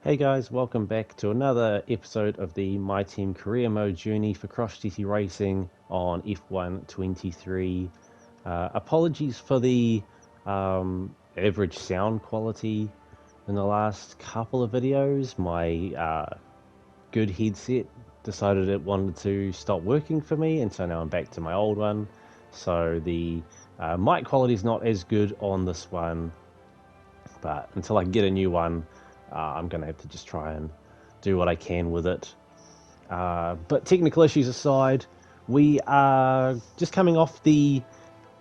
Hey guys, welcome back to another episode of the My Team Career Mode journey for Cross GT Racing on F1 23. Apologies for the average sound quality in the last couple of videos. My good headset decided it wanted to stop working for me, and so now I'm back to my old one. So the mic quality is not as good on this one, but until I can get a new one, I'm going to have to just try and do what I can with it. But technical issues aside, we are just coming off the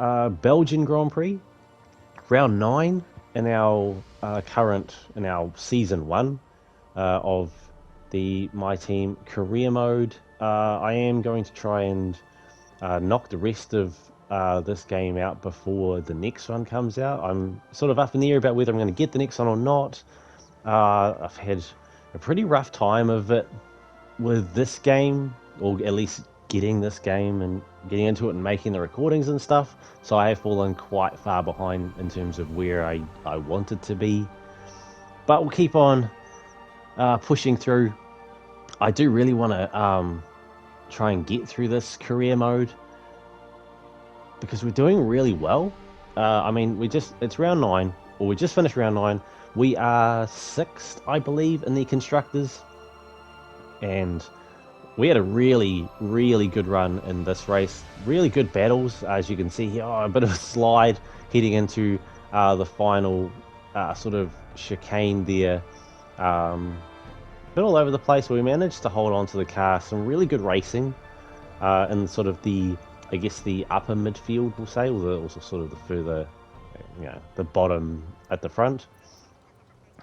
Belgian Grand Prix, round 9 in our in our season 1 of the My Team Career Mode. I am going to try and knock the rest of this game out before the next one comes out. I'm sort of up in the air about whether I'm going to get the next one or not. I've had a pretty rough time of it with this game, or at least getting this game and getting into it and making the recordings and stuff. So I have fallen quite far behind in terms of where I wanted to be. But we'll keep on pushing through. I do really want to try and get through this career mode because we're doing really well. I mean, it's round 9, or we just finished round 9. We are 6th, I believe, in the constructors, and we had a really, really good run in this race. Really good battles, as you can see here. Oh, a bit of a slide heading into the final sort of chicane there. Bit all over the place, but we managed to hold on to the car. Some really good racing in sort of I guess the upper midfield, we'll say, or also sort of the further, the bottom at the front.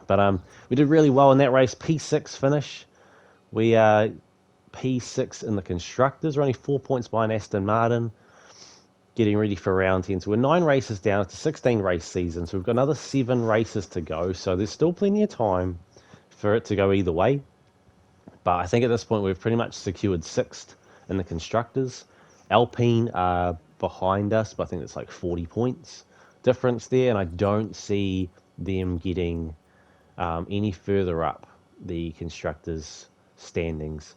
But we did really well in that race. P6 finish. We are P6 in the constructors. We're only 4 points behind Aston Martin. Getting ready for round 10. So we're 9 races down. It's a 16 race season. So we've got another 7 races to go. So there's still plenty of time for it to go either way. But I think at this point we've pretty much secured 6th in the constructors. Alpine are behind us, but I think it's like 40 points difference there. And I don't see them getting any further up the constructors' standings.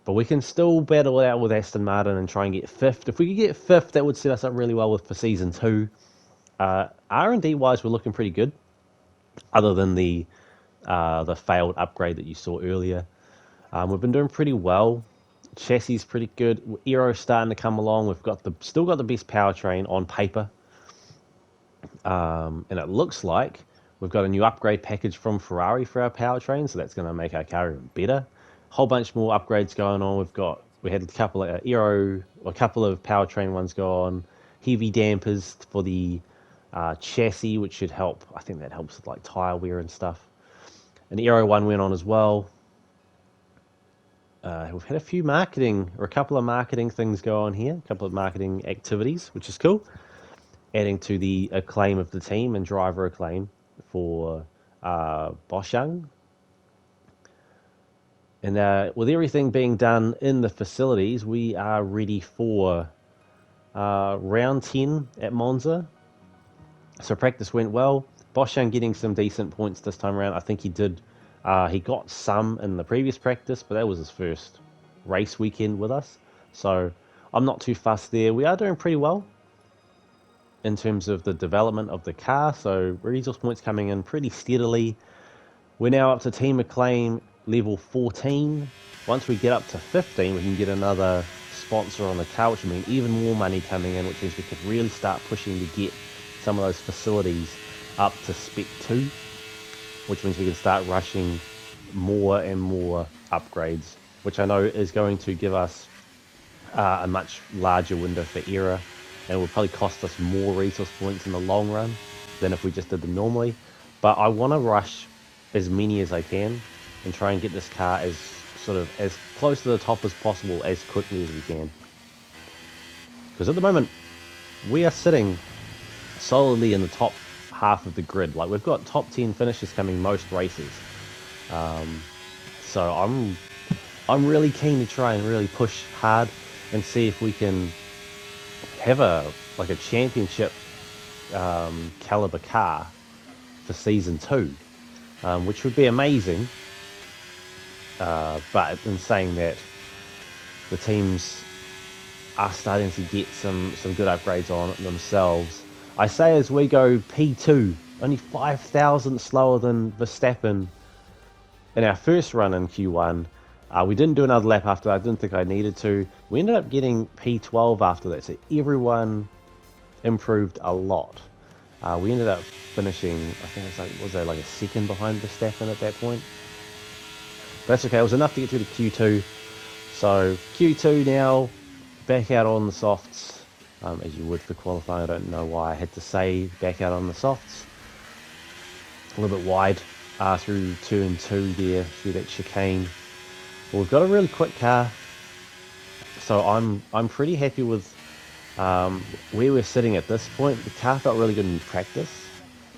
But we can still battle it out with Aston Martin and try and get 5th. If we could get 5th, that would set us up really well for Season 2. R&D wise, we're looking pretty good, other than the failed upgrade that you saw earlier. We've been doing pretty well. Chassis is pretty good. Aero's starting to come along. We've still got the best powertrain on paper. And it looks like we've got a new upgrade package from Ferrari for our powertrain, so that's going to make our car even better. Whole bunch more upgrades going on. We had a couple of a couple of powertrain ones go on. Heavy dampers for the chassis, which should help. I think that helps with like tire wear and stuff. An Aero one went on as well. We've had a couple of marketing things go on here, a couple of marketing activities, which is cool. Adding to the acclaim of the team and driver acclaim for Boschung. And with everything being done in the facilities, we are ready for round 10 at Monza. So practice went well. Boschung getting some decent points this time around. I think he did. He got some in the previous practice, but that was his first race weekend with us. So I'm not too fussed there. We are doing pretty well in terms of the development of the car. So resource points coming in pretty steadily. We're now up to Team Acclaim level 14. Once we get up to 15, we can get another sponsor on the car, which will mean even more money coming in, which means we could really start pushing to get some of those facilities up to Spec 2, which means we can start rushing more and more upgrades, which I know is going to give us a much larger window for error, and will probably cost us more resource points in the long run than if we just did them normally. But I want to rush as many as I can and try and get this car as close to the top as possible as quickly as we can. Because at the moment, we are sitting solidly in the top half of the grid. Like, we've got top 10 finishes coming most races. So I'm really keen to try and really push hard and see if we can have a championship caliber car for season 2, which would be amazing. But in saying that, the teams are starting to get some good upgrades on themselves. I say as we go P2, only 5,000 slower than Verstappen in our first run in Q1. We didn't do another lap after that. I didn't think I needed to. We ended up getting P12 after that, so everyone improved a lot. We ended up finishing, I think it was there like a second behind Verstappen at that point? But that's okay, it was enough to get through to Q2. So Q2 now, back out on the softs, as you would for qualifying. I don't know why I had to say back out on the softs. A little bit wide through turn 2 there, through that chicane. Well, we've got a really quick car, so I'm pretty happy with where we're sitting at this point. The car felt really good in practice,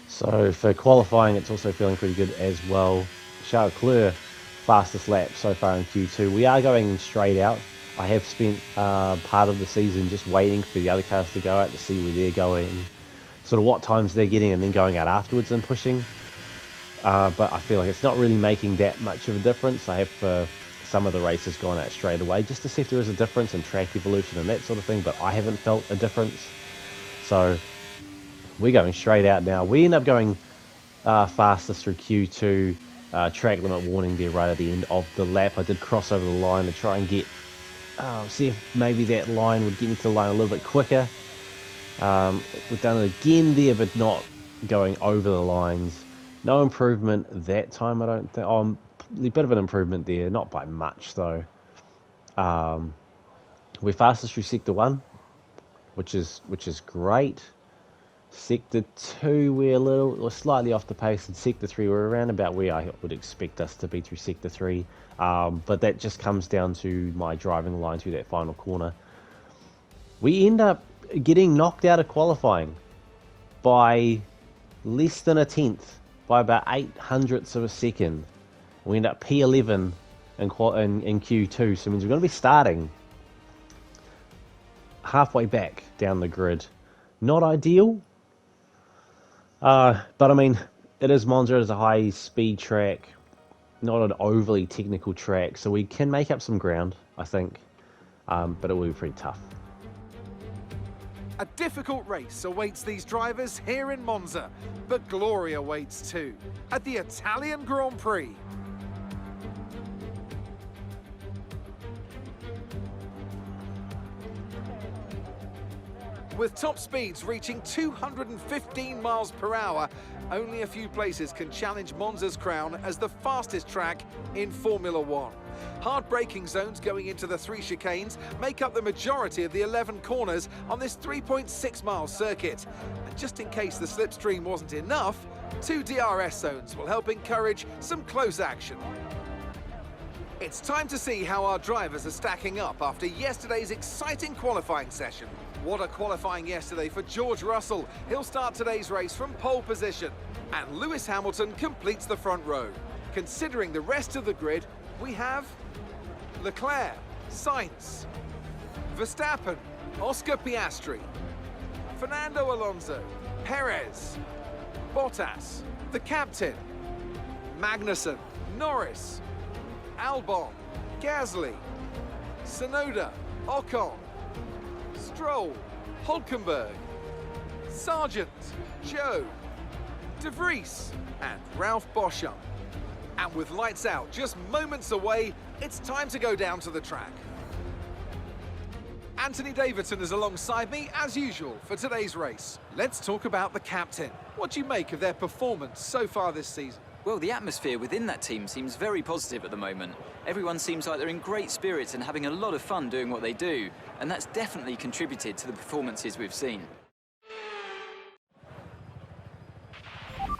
so for qualifying it's also feeling pretty good as well. Charles Leclerc, fastest lap so far in Q2. We are going straight out. I have spent part of the season just waiting for the other cars to go out to see where they're going, sort of what times they're getting, and then going out afterwards and pushing. But I feel like it's not really making that much of a difference. I have for some of the races gone out straight away just to see if there is a difference in track evolution and that sort of thing, but I haven't felt a difference. So we're going straight out now. We end up going fastest through Q2. Track limit warning there right at the end of the lap. I did cross over the line to try and get see if maybe that line would get me to the line a little bit quicker. We've done it again there, but not going over the lines. No improvement that time, I don't think. Oh, a bit of an improvement there, not by much though. We're fastest through sector 1, which is great. Sector 2, we're slightly off the pace. In sector 3, we're around about where I would expect us to be through sector 3. But that just comes down to my driving line through that final corner. We end up getting knocked out of qualifying by less than a tenth, by about 800ths of a second. We end up P11 in Q2, so it means we're going to be starting halfway back down the grid. Not ideal, but I mean, it is Monza, it is a high speed track, not an overly technical track, so we can make up some ground, I think, but it will be pretty tough. A difficult race awaits these drivers here in Monza, but glory awaits too at the Italian Grand Prix. With top speeds reaching 215 miles per hour, only a few places can challenge Monza's crown as the fastest track in Formula One. Hard braking zones going into the 3 chicanes make up the majority of the 11 corners on this 3.6-mile circuit. And just in case the slipstream wasn't enough, 2 DRS zones will help encourage some close action. It's time to see how our drivers are stacking up after yesterday's exciting qualifying session. What a qualifying yesterday for George Russell. He'll start today's race from pole position. And Lewis Hamilton completes the front row. Considering the rest of the grid, we have Leclerc, Sainz, Verstappen, Oscar Piastri, Fernando Alonso, Perez, Bottas, the captain, Magnussen, Norris, Albon, Gasly, Tsunoda, Ocon, Stroll, Hulkenberg, Sargent, Joe, De Vries, and Ralph Boschung. And with lights out just moments away, it's time to go down to the track. Anthony Davidson is alongside me, as usual, for today's race. Let's talk about the captain. What do you make of their performance so far this season? Well, the atmosphere within that team seems very positive at the moment. Everyone seems like they're in great spirits and having a lot of fun doing what they do, and that's definitely contributed to the performances we've seen.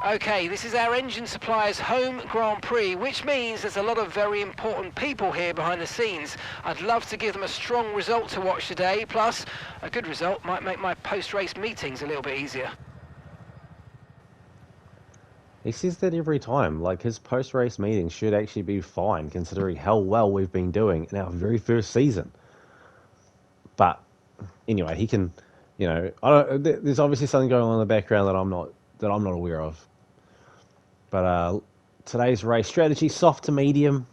Okay, this is our engine supplier's home Grand Prix, which means there's a lot of very important people here behind the scenes. I'd love to give them a strong result to watch today, plus a good result might make my post-race meetings a little bit easier. He says that every time, like his post-race meetings should actually be fine considering how well we've been doing in our very first season. But anyway, he can, you know, there's obviously something going on in the background that I'm not aware of. But today's race strategy, soft to medium.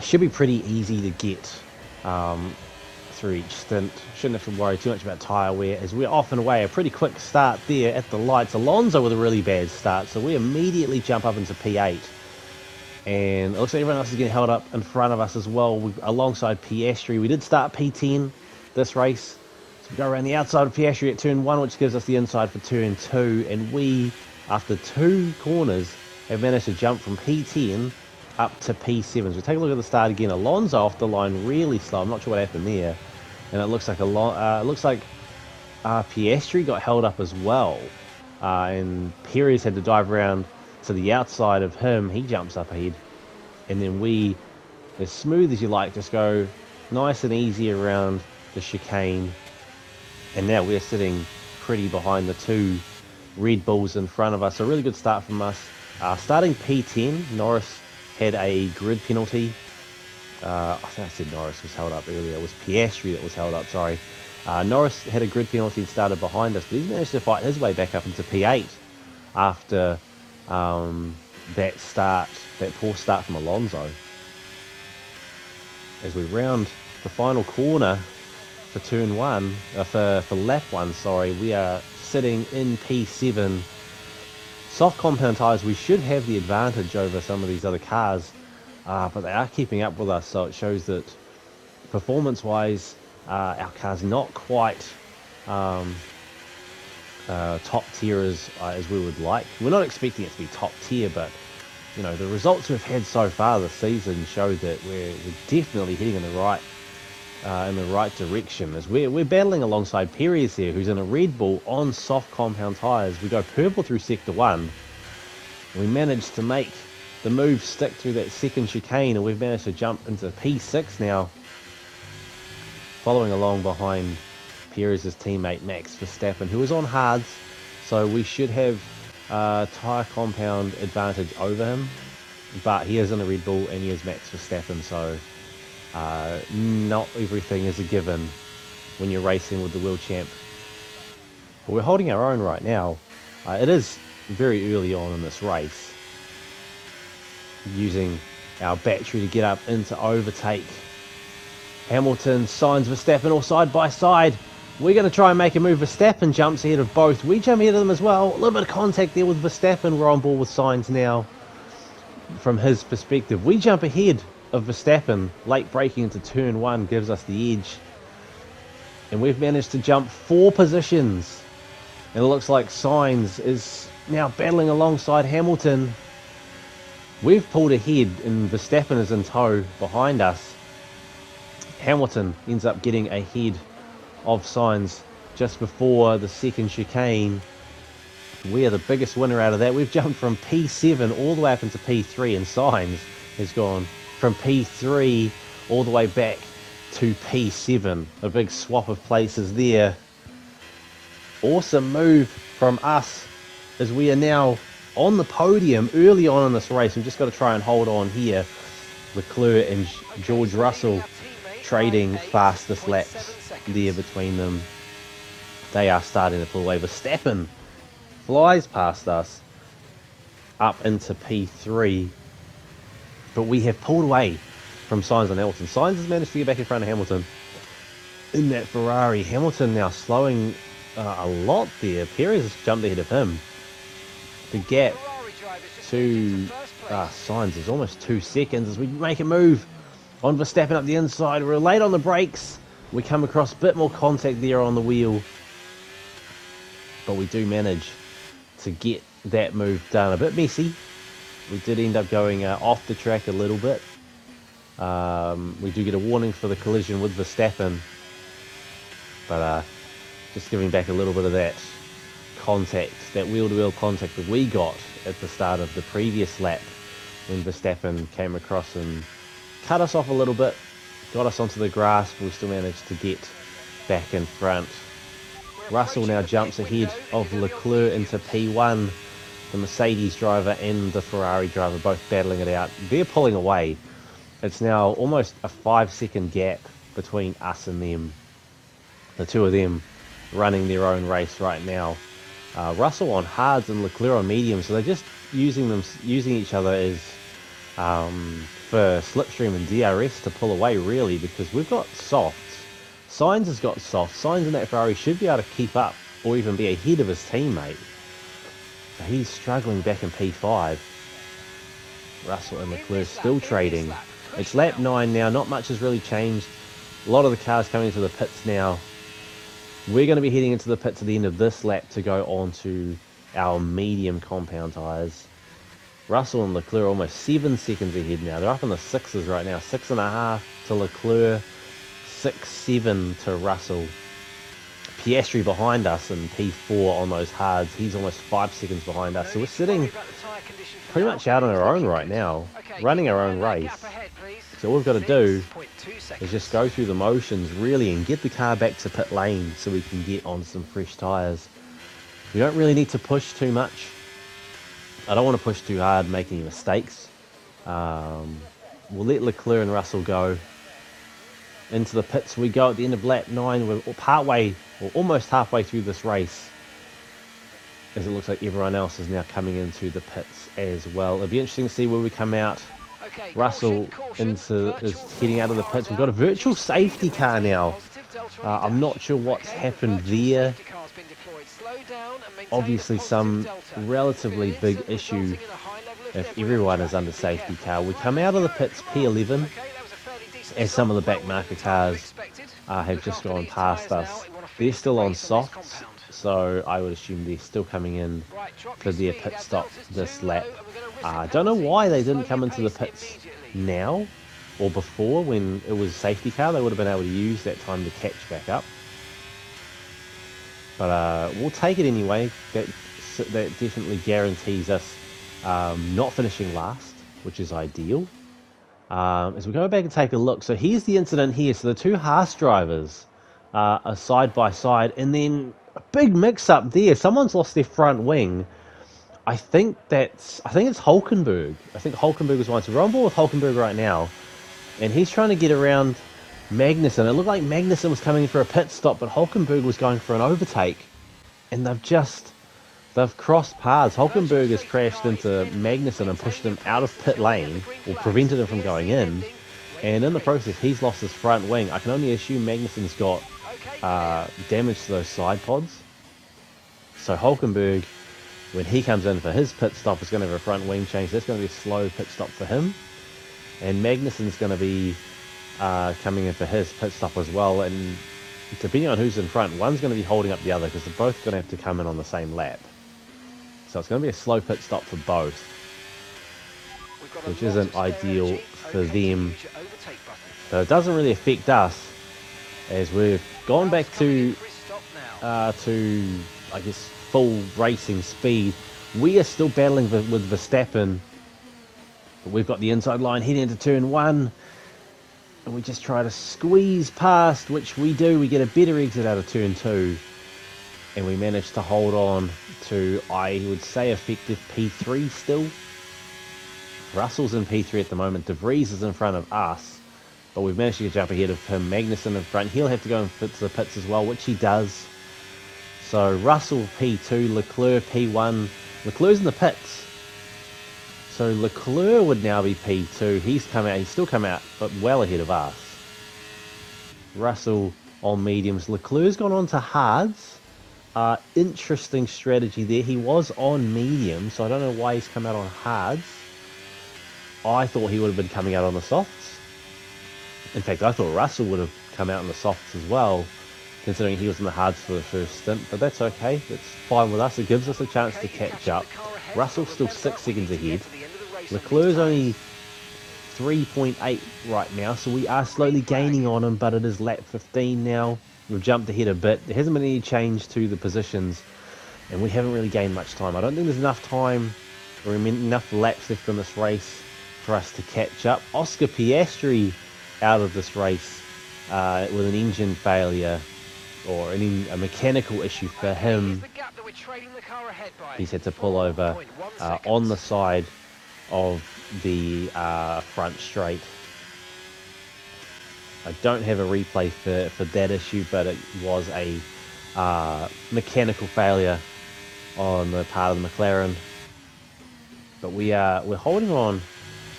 Should be pretty easy to get through each stint. Shouldn't have to worry too much about tyre wear, as we're off and away. A pretty quick start there at the lights. Alonso with a really bad start, so we immediately jump up into P8. And it looks like everyone else is getting held up in front of us as well, alongside Piastri. We did start P10 this race. So we go around the outside of Piastri at turn 1, which gives us the inside for turn 2. And we, after 2 corners, have managed to jump from P10 up to P7. So take a look at the start again. Alonso off the line really slow. I'm not sure what happened there. And it looks like Piastri got held up as well. And Perez had to dive around to the outside of him. He jumps up ahead. And then we, as smooth as you like, just go nice and easy around the chicane. And now we're sitting pretty behind the 2 Red Bulls in front of us. A really good start from us. Starting P10, Norris had a grid penalty. I think I said Norris was held up earlier. It was Piastri that was held up, sorry. Norris had a grid penalty and started behind us, but he's managed to fight his way back up into P8 after that poor start from Alonso. As we round the final corner for turn 1, for lap 1, sorry, we are sitting in P7. Soft compound tyres, we should have the advantage over some of these other cars, but they are keeping up with us, so it shows that performance-wise, our car's not quite top tier as we would like. We're not expecting it to be top tier, but you know, the results we've had so far this season show that we're definitely heading in the right direction, as we're battling alongside Perez here, who's in a Red Bull on soft compound tyres. We go purple through sector 1. We managed to make the move stick through that second chicane, and we've managed to jump into P6 now, following along behind Perez's teammate Max Verstappen, who is on hards, so we should have tyre compound advantage over him, but he is in a Red Bull and he is Max Verstappen, so not everything is a given when you're racing with the world champ. But we're holding our own right now. It is very early on in this race, using our battery to get up into overtake Hamilton, Sainz, Verstappen all side by side. We're going to try and make a move. Verstappen jumps ahead of both. We jump ahead of them as well. A little bit of contact there with Verstappen. We're on board with Sainz now. From his perspective, we jump ahead of Verstappen. Late braking into turn 1 gives us the edge. And we've managed to jump 4 positions. And it looks like Sainz is now battling alongside Hamilton. We've pulled ahead and Verstappen is in tow behind us. Hamilton ends up getting ahead of Sainz just before the second chicane. We are the biggest winner out of that. We've jumped from P7 all the way up into P3, and Sainz has gone from P3 all the way back to P7. A big swap of places there. Awesome move from us, as we are now on the podium early on in this race. We've just got to try and hold on here. Leclerc and George Russell trading fastest laps there between them. They are starting to pull away. Verstappen flies past us up into P3, but we have pulled away from Sainz and Hamilton. Sainz has managed to get back in front of Hamilton in that Ferrari. Hamilton now slowing a lot there. Perez has jumped ahead of him. The gap to Sainz is almost 2 seconds as we make a move on Verstappen up the inside. We're late on the brakes. We come across a bit more contact there on the wheel, but we do manage to get that move done. A bit messy. We did end up going off the track a little bit. We do get a warning for the collision with Verstappen, but just giving back a little bit of that contact, that wheel-to-wheel contact that we got at the start of the previous lap when Verstappen came across and cut us off a little bit, got us onto the grass, but we still managed to get back in front. Russell now jumps ahead of Leclerc into P1. The Mercedes driver and the Ferrari driver both battling it out. They're pulling away. It's now almost a 5-second gap between us and them. The two of them running their own race right now. Russell on hards and Leclerc on mediums, so they're just using each other as for Slipstream and DRS to pull away, really, because we've got softs. Sainz has got soft. Sainz in that Ferrari should be able to keep up or even be ahead of his teammate. So he's struggling back in P5. Russell and Leclerc still trading. It's lap 9 now. Not much has really changed. A lot of the cars coming into the pits now. We're going to be heading into the pits at the end of this lap to go on to our medium compound tyres. Russell and Leclerc are almost 7 seconds ahead now. They're up in the 6s right now. 6.5 to Leclerc. 6-7 to Russell. Piastri behind us in P4 on those hards. He's almost 5 seconds behind us. So we're sitting pretty much out on our own right now, running our own race. So all we've got to do is just go through the motions really and get the car back to pit lane so we can get on some fresh tyres. We don't really need to push too much. I don't want to push too hard, make any mistakes. We'll let Leclerc and Russell go. Into the pits we go at the end of lap 9. We're partway, or almost halfway through this race, as it looks like everyone else is now coming into the pits as well. It'll be interesting to see where we come out. Russell is heading out of the pits. We've got a virtual safety car now. I'm not sure what's happened there. Obviously some relatively big issue if everyone is under safety car. We come out of the pits P11 as some of the back marker cars have just gone past us. They're still on softs, so I would assume they're still coming in for their pit stop this lap. I don't know why they didn't come into the pits now or before when it was safety car. They would have been able to use that time to catch back up. But we'll take it anyway. That definitely guarantees us not finishing last, which is ideal. As we go back and take a look, so here's the incident here. So the two Haas drivers are side by side, and then a big mix-up there. Someone's lost their front wing. I think it's Hulkenberg. I think Hulkenberg was one. So we're on board with Hulkenberg right now, and he's trying to get around Magnussen. It looked like Magnussen was coming for a pit stop, but Hulkenberg was going for an overtake, and they've crossed paths. Hulkenberg has crashed into Magnussen and pushed him out of pit lane, or prevented him from going in, and in the process he's lost his front wing. I can only assume Magnussen's got damage to those side pods. So Hulkenberg, when he comes in for his pit stop, is going to have a front wing change. That's going to be a slow pit stop for him, and Magnussen's going to be coming in for his pit stop as well, and depending on who's in front, one's going to be holding up the other because they're both going to have to come in on the same lap. So it's going to be a slow pit stop for both, which isn't ideal for them. So it doesn't really affect us, as we've gone back to I guess full racing speed. We are still battling with Verstappen, but we've got the inside line heading into turn 1, and we just try to squeeze past, which we do. We get a better exit out of turn 2, and we manage to hold on to, I would say, effective P3 still. Russell's in P3 at the moment. De Vries is in front of us, but we've managed to jump ahead of him. Magnussen in front. He'll have to go into the pits as well, which he does. So Russell P2, Leclerc P1. Leclerc's in the pits, so Leclerc would now be P2. He's still come out, but well ahead of us. Russell on mediums. Leclerc's gone on to hards. Interesting strategy there. He was on medium, so I don't know why he's come out on hards. I thought he would have been coming out on the softs. In fact, I thought Russell would have come out on the softs as well, considering he was in the hards for the first stint, but that's okay. It's fine with us. It gives us a chance to catch up. Russell's still 6 seconds ahead. Leclerc's only 3.8 right now, so we are slowly gaining on him, but it is lap 15 now. We've jumped ahead a bit. There hasn't been any change to the positions, and we haven't really gained much time. I don't think there's enough time or enough laps left in this race for us to catch up. Oscar Piastri out of this race with an engine failure, or a mechanical issue for him. He's had to pull over on the side of the front straight. I don't have a replay for that issue, but it was a mechanical failure on the part of the McLaren. But we're holding on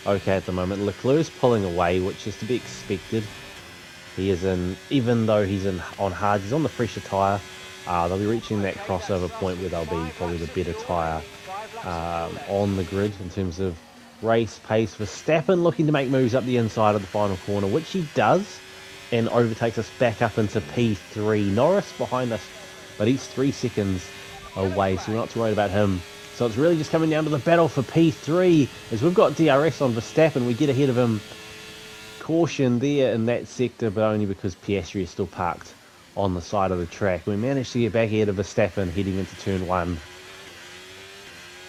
okay at the moment. Leclerc's pulling away, which is to be expected. He is in, even though he's on hard, he's on the fresher tyre. They'll be reaching that crossover point where they'll be probably the better tyre on the grid in terms of race pace. Verstappen looking to make moves up the inside of the final corner, which he does, and overtakes us back up into P3. Norris behind us, but he's 3 seconds away, so we're not too worried about him. So it's really just coming down to the battle for P3, as we've got DRS on Verstappen. We get ahead of him. Caution there in that sector, but only because Piastri is still parked on the side of the track. We managed to get back ahead of Verstappen heading into turn 1.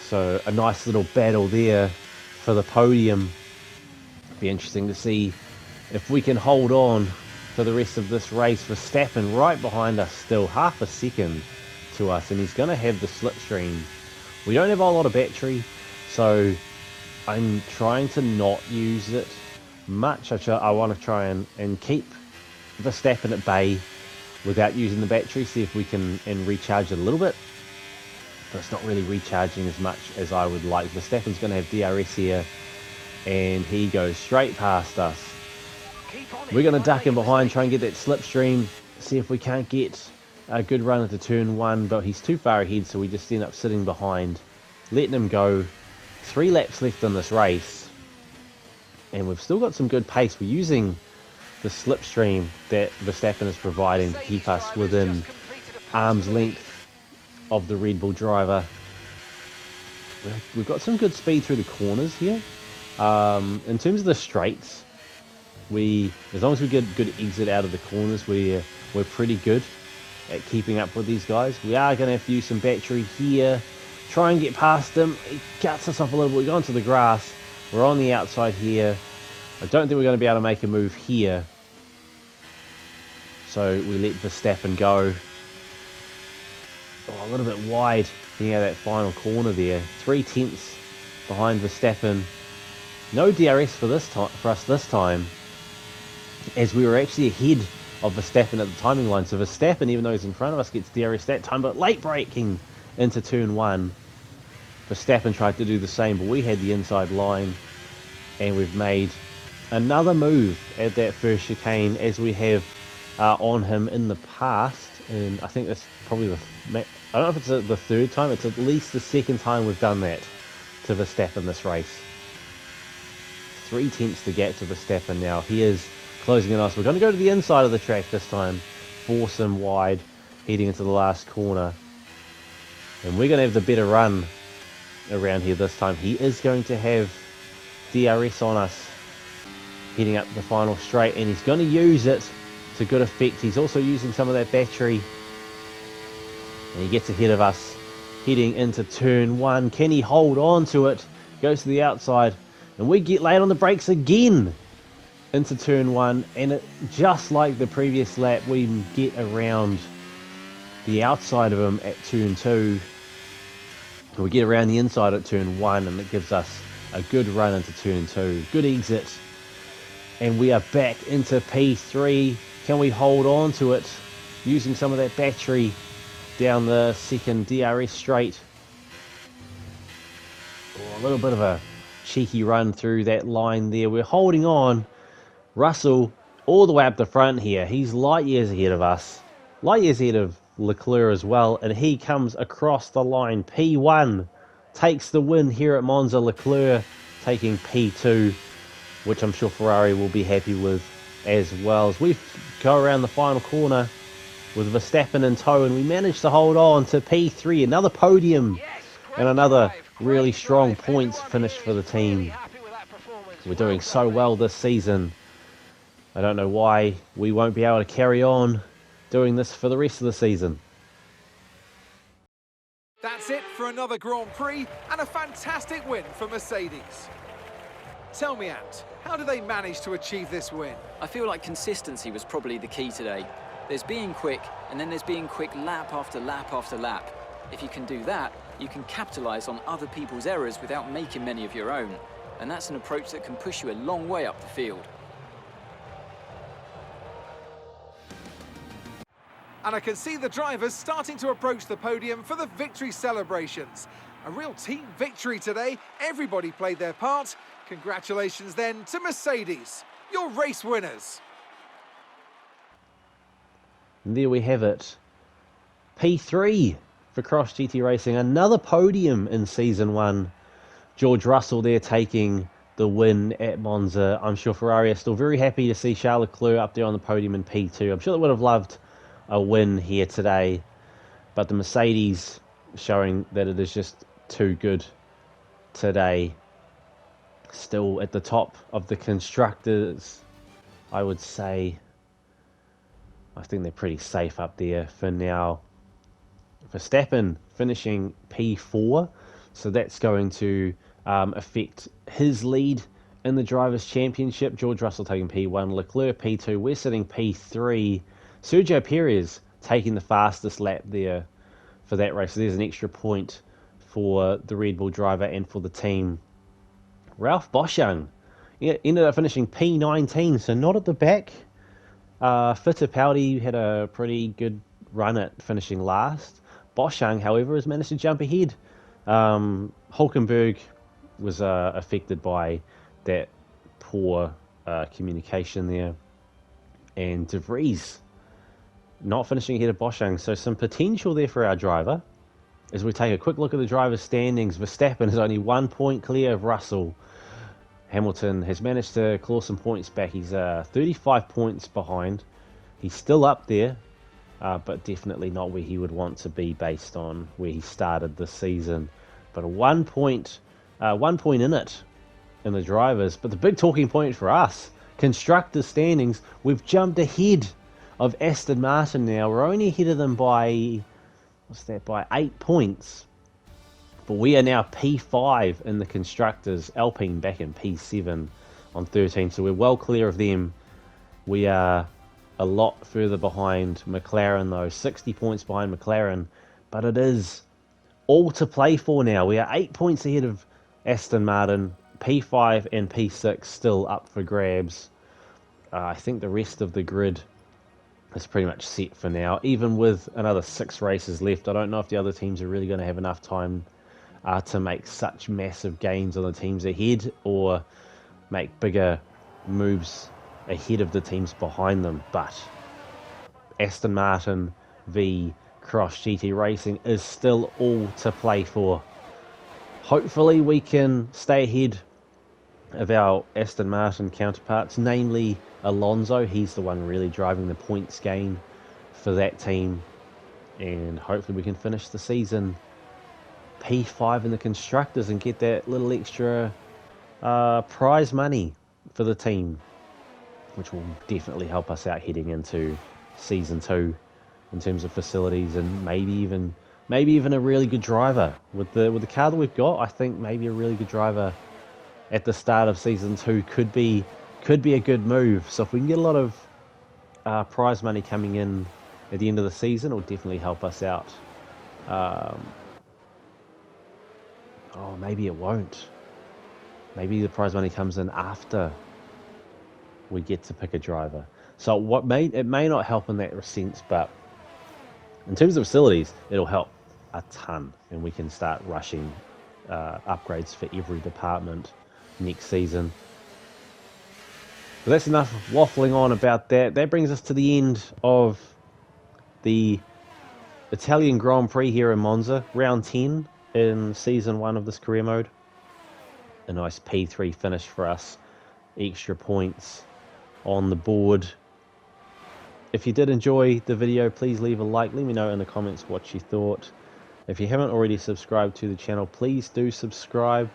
So a nice little battle there for the podium. Be interesting to see if we can hold on for the rest of this race. Verstappen right behind us, still half a second to us, and he's going to have the slipstream. We don't have a lot of battery, so I'm trying to not use it much. I want to try and keep Verstappen at bay without using the battery, see if we can recharge it a little bit, but it's not really recharging as much as I would like. Verstappen's going to have DRS here, and he goes straight past us. We're going to duck in behind, try and get that slipstream, see if we can't get a good run into turn 1, but he's too far ahead, so we just end up sitting behind, letting him go. 3 laps left in this race, and we've still got some good pace. We're using the slipstream that Verstappen is providing to keep us within arm's length of the Red Bull driver. We've got some good speed through the corners here. In terms of the straights, as long as we get good exit out of the corners, we're pretty good at keeping up with these guys. We are going to have to use some battery here, try and get past him. He cuts us off a little bit. We go into the grass. We're on the outside here. I don't think we're going to be able to make a move here, so we let Verstappen go. Oh, a little bit wide getting out of that final corner there. 3 tenths behind Verstappen. No DRS for us this time, as we were actually ahead of Verstappen at the timing line. So Verstappen, even though he's in front of us, gets DRS that time, but late braking into turn 1. Verstappen tried to do the same, but we had the inside line, and we've made another move at that first chicane, as we have on him in the past. And I think that's probably I don't know if it's the 3rd time, it's at least the 2nd time we've done that to Verstappen this race. 3 tenths to gap to Verstappen now. He is closing in on us. We're going to go to the inside of the track this time, force him wide, heading into the last corner. And we're going to have the better run around here this time. He is going to have DRS on us heading up the final straight, and he's going to use it to good effect. He's also using some of that battery, and he gets ahead of us heading into turn 1. Can he hold on to it? Goes to the outside, and we get late on the brakes again into turn 1, and just like the previous lap, we get around the outside of him at turn 2. We get around the inside at turn 1, and it gives us a good run into turn 2. Good exit, and we are back into P3. Can we hold on to it using some of that battery down the second DRS straight? Oh, a little bit of a cheeky run through that line there. We're holding on. Russell all the way up the front here. He's light years ahead of us. Light years ahead of Leclerc as well, and he comes across the line. P1 takes the win here at Monza. Leclerc taking P2, which I'm sure Ferrari will be happy with as well. As we go around the final corner with Verstappen in tow, and we manage to hold on to P3. Another podium and another really strong points finish for the team. We're doing so well this season. I don't know why we won't be able to carry on doing this for the rest of the season. That's it for another Grand Prix and a fantastic win for Mercedes. Tell me, Ant, how do they manage to achieve this win? I feel like consistency was probably the key today. There's being quick, and then there's being quick lap after lap after lap. If you can do that, you can capitalise on other people's errors without making many of your own. And that's an approach that can push you a long way up the field. And I can see the drivers starting to approach the podium for the victory celebrations. A real team victory today. Everybody played their part. Congratulations then to Mercedes, your race winners. And there we have it. P3 for Cross GT Racing. Another podium in Season 1. George Russell there taking the win at Monza. I'm sure Ferrari are still very happy to see Charles Leclerc up there on the podium in P2. I'm sure they would have loved a win here today. But the Mercedes showing that it is just too good today. Still at the top of the constructors, I would say. I think they're pretty safe up there for now. Verstappen finishing P4, so that's going to affect his lead in the Drivers' Championship. George Russell taking P1, Leclerc P2, we're sitting P3. Sergio Perez taking the fastest lap there for that race. So there's an extra point for the Red Bull driver and for the team. Ralph Boschung ended up finishing P19, so not at the back. Fittipaldi had a pretty good run at finishing last. Boschung, however, has managed to jump ahead. Hulkenberg was affected by that poor communication there. And De Vries not finishing ahead of Boschung. So some potential there for our driver. As we take a quick look at the driver's standings, Verstappen is only 1 point clear of Russell. Hamilton has managed to claw some points back. He's 35 points behind. He's still up there, but definitely not where he would want to be based on where he started the season. But a 1 point in it in the drivers. But the big talking point for us, constructor standings, we've jumped ahead of Aston Martin now. We're only ahead of them by, by 8 points. But we are now P5 in the constructors. Alpine back in P7 on 13, so we're well clear of them. We are a lot further behind McLaren though, 60 points behind McLaren, but it is all to play for now. We are 8 points ahead of Aston Martin. P5 and P6 still up for grabs. I think the rest of the grid is pretty much set for now, even with another 6 races left. I don't know if the other teams are really going to have enough time to make such massive gains on the teams ahead or make bigger moves ahead of the teams behind them. But Aston Martin v Cross GT Racing is still all to play for. Hopefully we can stay ahead of our Aston Martin counterparts, namely Alonso. He's the one really driving the points gain for that team, and hopefully we can finish the season P5 in the constructors and get that little extra prize money for the team, which will definitely help us out heading into season 2 in terms of facilities, and maybe even a really good driver with the car that we've got. I think maybe a really good driver at the start of season 2 could be a good move. So if we can get a lot of prize money coming in at the end of the season, it'll definitely help us out. Oh, maybe it won't. Maybe the prize money comes in after we get to pick a driver. So it may not help in that sense, but in terms of facilities, it'll help a ton, and we can start rushing upgrades for every department next season. But that's enough waffling on about that. That brings us to the end of the Italian Grand Prix here in Monza, round 10 in season 1 of this career mode. A nice P3 finish for us, extra points on the board. If you did enjoy the video, please leave a like. Let me know in the comments what you thought. If you haven't already subscribed to the channel, please do subscribe.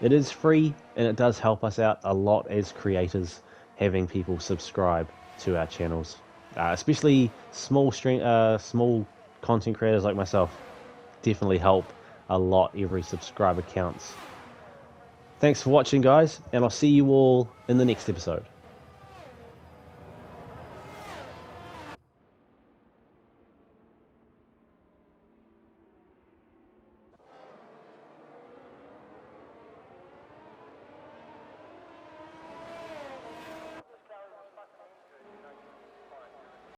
It is free and it does help us out a lot as creators, having people subscribe to our channels, especially small content creators like myself. Definitely help a lot. Every subscriber counts. Thanks for watching, guys, and I'll see you all in the next episode.